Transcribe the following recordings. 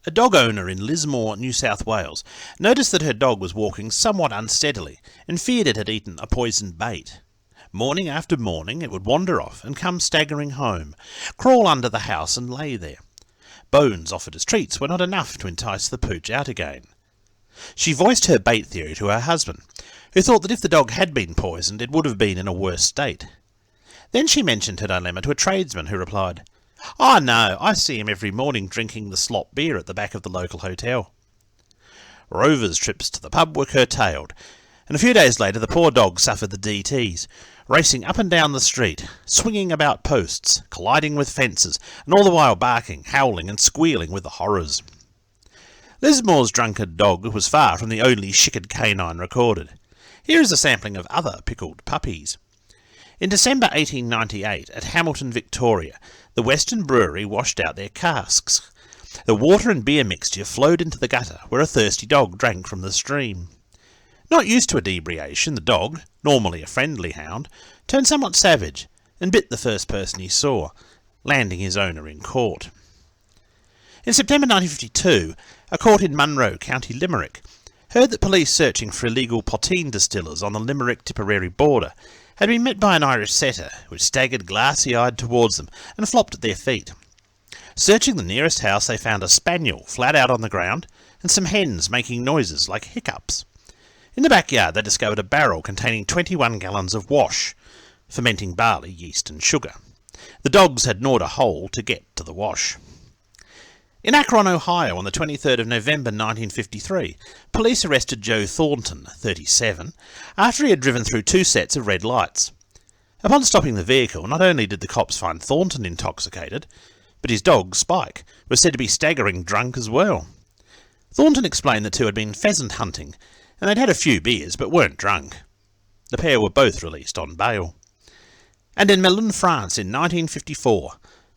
A dog owner in Lismore, New South Wales, noticed that her dog was walking somewhat unsteadily and feared it had eaten a poisoned bait. Morning after morning it would wander off and come staggering home, crawl under the house and lay there. Bones offered as treats were not enough to entice the pooch out again. She voiced her bait theory to her husband, who thought that if the dog had been poisoned it would have been in a worse state. Then she mentioned her dilemma to a tradesman, who replied, "Oh no, I see him every morning drinking the slop beer at the back of the local hotel." Rover's trips to the pub were curtailed, and a few days later the poor dog suffered the DTs, racing up and down the street, swinging about posts, colliding with fences, and all the while barking, howling and squealing with the horrors. Lismore's drunkard dog was far from the only shickered canine recorded. Here is a sampling of other pickled puppies. In December 1898, at Hamilton, Victoria, the Western Brewery washed out their casks. The water and beer mixture flowed into the gutter, where a thirsty dog drank from the stream. Not used to inebriation, the dog, normally a friendly hound, turned somewhat savage and bit the first person he saw, landing his owner in court. In September 1952, a court in Munro, County Limerick, heard that police searching for illegal poteen distillers on the Limerick-Tipperary border had been met by an Irish setter, which staggered glassy-eyed towards them and flopped at their feet. Searching the nearest house, they found a spaniel flat out on the ground and some hens making noises like hiccups. In the backyard they discovered a barrel containing 21 gallons of wash, fermenting barley, yeast and sugar. The dogs had gnawed a hole to get to the wash. In Akron, Ohio, on the 23rd of November 1953, police arrested Joe Thornton, 37, after he had driven through 2 sets of red lights. Upon stopping the vehicle, not only did the cops find Thornton intoxicated, but his dog, Spike, was said to be staggering drunk as well. Thornton explained the two had been pheasant hunting, and they'd had a few beers but weren't drunk. The pair were both released on bail. And in Melun, France, in 1954,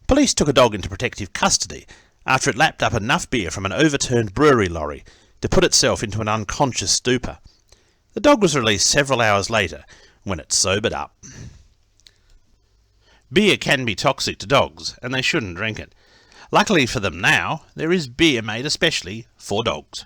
police took a dog into protective custody after it lapped up enough beer from an overturned brewery lorry to put itself into an unconscious stupor. The dog was released several hours later when it sobered up. Beer can be toxic to dogs, and they shouldn't drink it. Luckily for them now, there is beer made especially for dogs.